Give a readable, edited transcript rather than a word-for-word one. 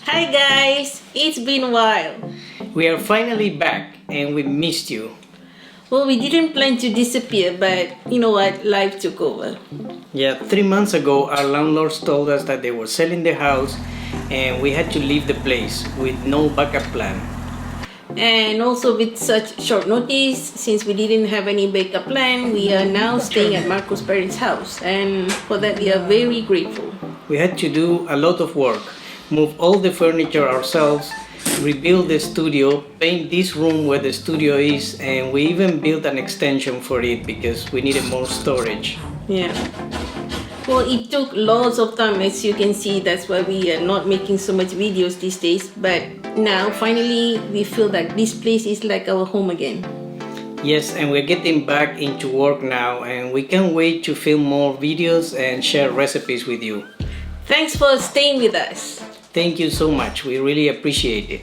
Hi guys, it's been a while. We are finally back and we missed you. Well, we didn't plan to disappear, but you know what? Life took over. Yeah, 3 months ago our landlords told us that they were selling the house and we had to leave the place with no backup plan. And also, with such short notice, since we didn't have any backup plan, we are now staying at Marco's parents' house, and for that, we are very grateful. We had to do a lot of work, move all the furniture ourselves, rebuild the studio, paint this room where the studio is, and we even built an extension for it because we needed more storage. Yeah. Well, it took lots of time, as you can see. That's why we are not making so much videos these days. But now, finally, we feel that this place is like our home again. Yes, and we're getting back into work now and we can't wait to film more videos and share recipes with you. Thanks for staying with us. Thank you so much. We really appreciate it.